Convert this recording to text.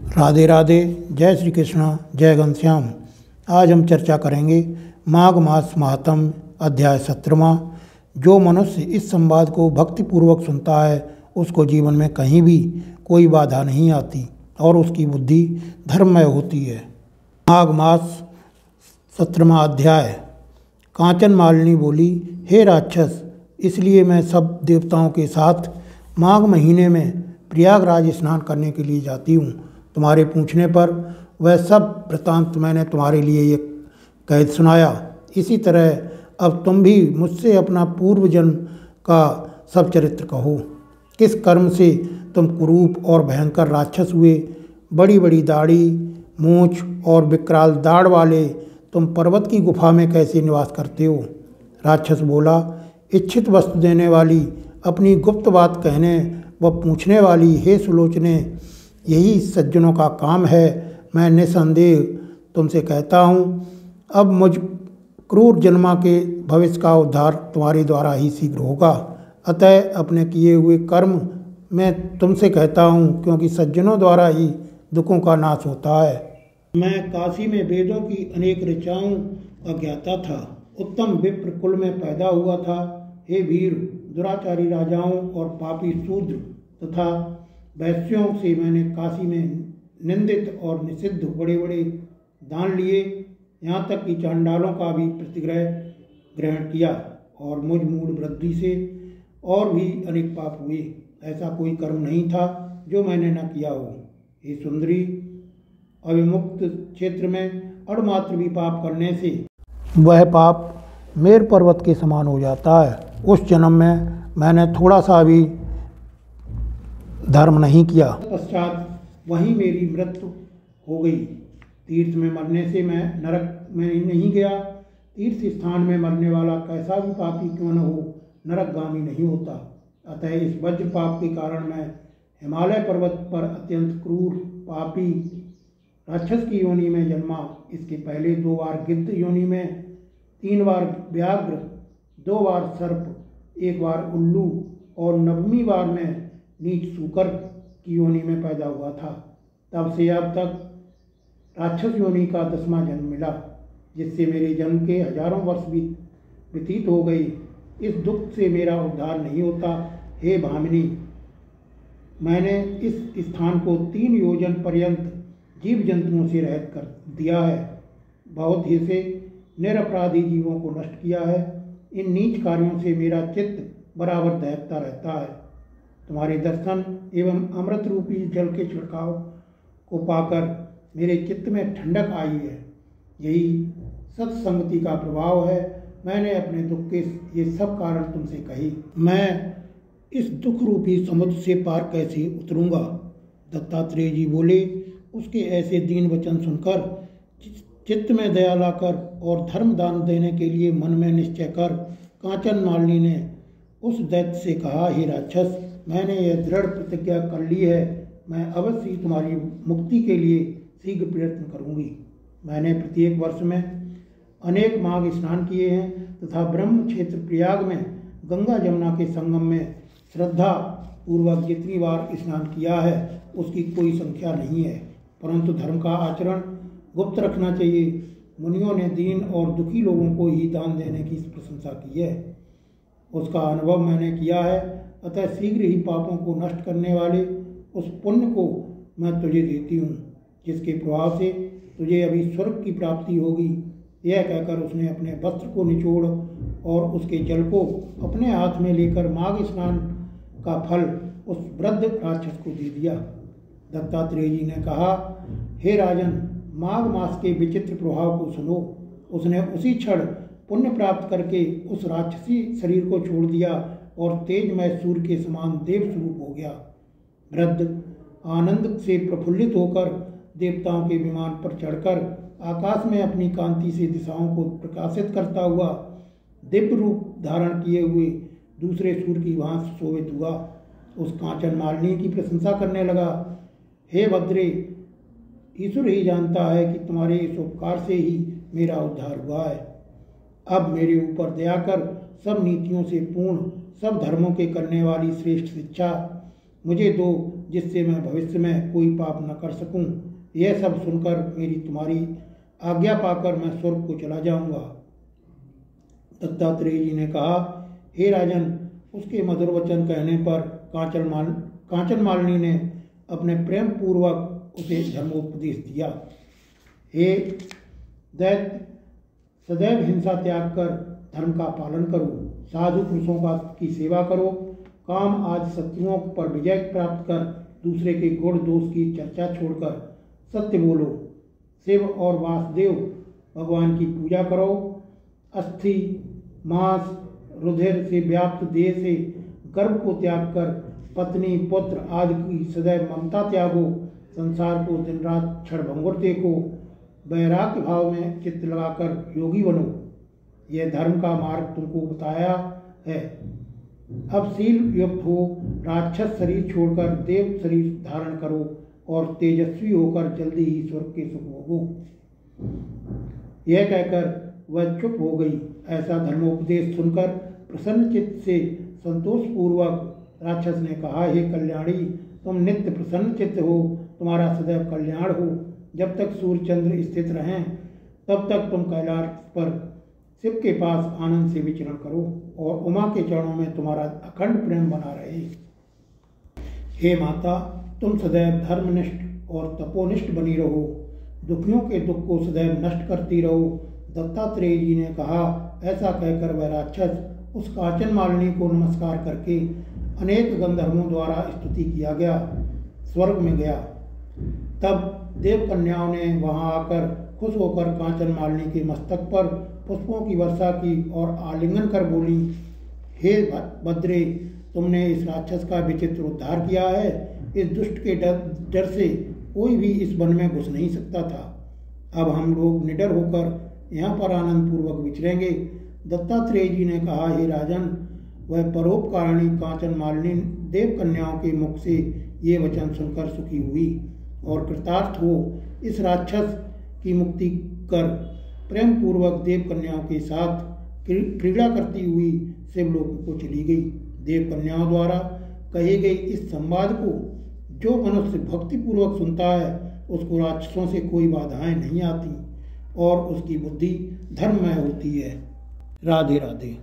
राधे राधे। जय श्री कृष्ण, जय घनश्याम। आज हम चर्चा करेंगे माघ मास महात्म्य अध्याय 17वां। जो मनुष्य इस संवाद को भक्तिपूर्वक सुनता है उसको जीवन में कहीं भी कोई बाधा नहीं आती और उसकी बुद्धि धर्ममय होती है। माघ मास 17वां अध्याय। कांचन मालिनी बोली, हे राक्षस, इसलिए मैं सब देवताओं के साथ माघ महीने में प्रयागराज स्नान करने के लिए जाती हूँ। तुम्हारे पूछने पर वह सब वृतांत मैंने तुम्हारे लिए ये कह सुनाया। इसी तरह अब तुम भी मुझसे अपना पूर्व जन्म का सब चरित्र कहो। किस कर्म से तुम कुरूप और भयंकर राक्षस हुए? बड़ी बड़ी दाढ़ी, मूंछ और विकराल दाढ़ वाले तुम पर्वत की गुफा में कैसे निवास करते हो? राक्षस बोला, इच्छित वस्तु देने वाली, अपनी गुप्त बात कहने व पूछने वाली, हे सुलोचने, यही सज्जनों का काम है। मैं निसंदेह तुमसे कहता हूँ, अब मुझ क्रूर जन्मा के भविष्य का उद्धार तुम्हारे द्वारा ही शीघ्र होगा। अतः अपने किए हुए कर्म मैं तुमसे कहता हूँ, क्योंकि सज्जनों द्वारा ही दुखों का नाश होता है। मैं काशी में वेदों की अनेक ऋचाओं का ज्ञाता था। उत्तम विप्र कुल में पैदा हुआ था। हे वीर, दुराचारी राजाओं और पापी शूद्र तथा वैश्यों से मैंने काशी में निंदित और निषिद्ध बड़े बड़े दान लिए, यहाँ तक कि चांडालों का भी प्रतिग्रह ग्रहण किया, और मुझ मूढ़ वृद्धि से और भी अनेक पाप हुए। ऐसा कोई कर्म नहीं था जो मैंने न किया हो। हे सुंदरी, अविमुक्त क्षेत्र में अणुमात्र भी पाप करने से वह पाप मेर पर्वत के समान हो जाता है। उस जन्म में मैंने थोड़ा सा भी धर्म नहीं किया, पश्चात वहीं मेरी मृत्यु हो गई। तीर्थ में मरने से मैं नरक में नहीं गया। तीर्थ स्थान में मरने वाला कैसा भी पापी क्यों न हो, नरकगामी नहीं होता। अतः इस वज्र पाप के कारण मैं हिमालय पर्वत पर अत्यंत क्रूर पापी राक्षस की योनि में जन्मा। इसके पहले 2 बार गिद्ध योनि में, 3 बार व्याघ्र, 2 बार सर्प, 1 बार उल्लू और 9वीं बार में नीच सूकर की योनि में पैदा हुआ था। तब से अब तक राक्षस योनि का 10वां जन्म मिला, जिससे मेरे जन्म के हजारों वर्ष व्यतीत हो गई। इस दुख से मेरा उद्धार नहीं होता। हे भामिनी, मैंने इस स्थान को 3 योजन पर्यंत जीव जंतुओं से रहित कर दिया है। बहुत ही से निरपराधी जीवों को नष्ट किया है। इन नीच कार्यों से मेरा चित्त बराबर दहकता रहता है। तुम्हारे दर्शन एवं अमृत रूपी जल के छिड़काव को पाकर मेरे चित्त में ठंडक आई है। यही सत्संगति का प्रभाव है। मैंने अपने दुख के ये सब कारण तुमसे कही। मैं इस दुख रूपी समुद्र से पार कैसे उतरूंगा? दत्तात्रेय जी बोले। उसके ऐसे दीन वचन सुनकर चित्त में दया लाकर और धर्म दान देने के लिए मन में निश्चय कर कांचन मालिनी ने उस दैत्य से कहा, हे राक्षस, मैंने यह दृढ़ प्रतिज्ञा कर ली है, मैं अवश्य ही तुम्हारी मुक्ति के लिए शीघ्र प्रयत्न करूंगी। मैंने प्रत्येक वर्ष में अनेक माघ स्नान किए हैं तथा ब्रह्म क्षेत्र प्रयाग में गंगा जमुना के संगम में श्रद्धा पूर्वक जितनी बार स्नान किया है उसकी कोई संख्या नहीं है। परंतु धर्म का आचरण गुप्त रखना चाहिए। मुनियों ने दीन और दुखी लोगों को ही दान देने की प्रशंसा की है, उसका अनुभव मैंने किया है। अतः शीघ्र ही पापों को नष्ट करने वाले उस पुण्य को मैं तुझे देती हूँ, जिसके प्रभाव से तुझे अभी स्वर्ग की प्राप्ति होगी। यह कहकर उसने अपने वस्त्र को निचोड़ और उसके जल को अपने हाथ में लेकर माघ स्नान का फल उस वृद्ध राक्षस को दे दिया। दत्तात्रेय जी ने कहा, हे राजन, माघ मास के विचित्र प्रभाव को सुनो। उसने उसी क्षण पुण्य प्राप्त करके उस राक्षसी शरीर को छोड़ दिया और तेजमय सूर्य के समान देव स्वरूप हो गया। वृद्ध आनंद से प्रफुल्लित होकर देवताओं के विमान पर चढ़कर आकाश में अपनी कांति से दिशाओं को प्रकाशित करता हुआ दिव्य रूप धारण किए हुए दूसरे सूर्य की भांति सुशोभित हुआ। उस कांचन मालिनी की प्रशंसा करने लगा, हे भद्रे, ईश्वर ही जानता है कि तुम्हारे इस उपकार से ही मेरा उद्धार हुआ है। अब मेरे ऊपर दया कर सब नीतियों से पूर्ण, सब धर्मों के करने वाली श्रेष्ठ शिक्षा मुझे दो, जिससे मैं भविष्य में कोई पाप न कर सकूं। यह सब सुनकर मेरी तुम्हारी आज्ञा पाकर मैं स्वर्ग को चला जाऊंगा। दत्तात्रेय जी ने कहा, हे राजन, उसके मधुर वचन कहने पर कांचन मालिनी ने अपने प्रेम पूर्वक उसे धर्मोपदेश दिया। हे दैत्य, सदैव हिंसा त्याग कर धर्म का पालन करो, साधु पुरुषों की सेवा करो, काम आज शत्रुओं पर विजय प्राप्त कर दूसरे के गुण दोष की चर्चा छोड़कर सत्य बोलो, शिव और वासुदेव भगवान की पूजा करो, अस्थि मांस रुधिर से व्याप्त देह से गर्भ को त्याग कर पत्नी पुत्र आदि की सदैव ममता त्यागो, संसार को दिन रात क्षणभंगुर देखो, वैराग्य भाव में चित्त लगाकर योगी बनो। यह धर्म का मार्ग तुमको बताया है। अब शील युक्त हो, राक्षस शरीर छोड़कर देव शरीर धारण करो और तेजस्वी होकर जल्दी ही स्वर्ग के सुख भोगो। यह कहकर वह चुप हो गई। ऐसा धर्मोपदेश सुनकर प्रसन्न चित्त से संतोषपूर्वक राक्षस ने कहा, हे कल्याणी, तुम नित्य प्रसन्न चित्त हो, तुम्हारा सदैव कल्याण हो। जब तक सूर्य चंद्र स्थित रहें तब तक तुम कैलाश पर शिव के पास आनंद से विचरण करो और उमा के चरणों में तुम्हारा अखंड प्रेम बना रहे। हे माता, तुम सदैव धर्मनिष्ठ और तपोनिष्ठ बनी रहो, दुखियों के दुख को सदैव नष्ट करती रहो। दत्तात्रेय जी ने कहा। ऐसा कहकर वह राक्षस उस कांचन मालिनी को नमस्कार करके अनेक गंधर्वों द्वारा स्तुति किया गया स्वर्ग में गया। तब देव कन्याओं ने वहां आकर खुश होकर कांचन मालिनी के मस्तक पर पुष्पों की वर्षा की और आलिंगन कर बोली, हे भद्रे, तुमने इस राक्षस का विचित्र उद्धार किया है। इस दुष्ट के डर से कोई भी इस वन में घुस नहीं सकता था। अब हम लोग निडर होकर यहाँ पर आनंद पूर्वक विचरेंगे। दत्तात्रेय जी ने कहा, हे राजन, वह परोपकारिणी कांचन मालिनी देव कन्याओं के मुख से ये वचन सुनकर सुखी हुई और कृतार्थ हो इस राक्षस की मुक्ति कर प्रेम पूर्वक देव कन्याओं के साथ क्रीड़ा करती हुई शिवलोक को चली गई। देव कन्याओं द्वारा कहे गए इस संवाद को जो मनुष्य भक्ति पूर्वक सुनता है उसको राक्षसों से कोई बाधाएं नहीं आती और उसकी बुद्धि धर्ममय होती है। राधे राधे।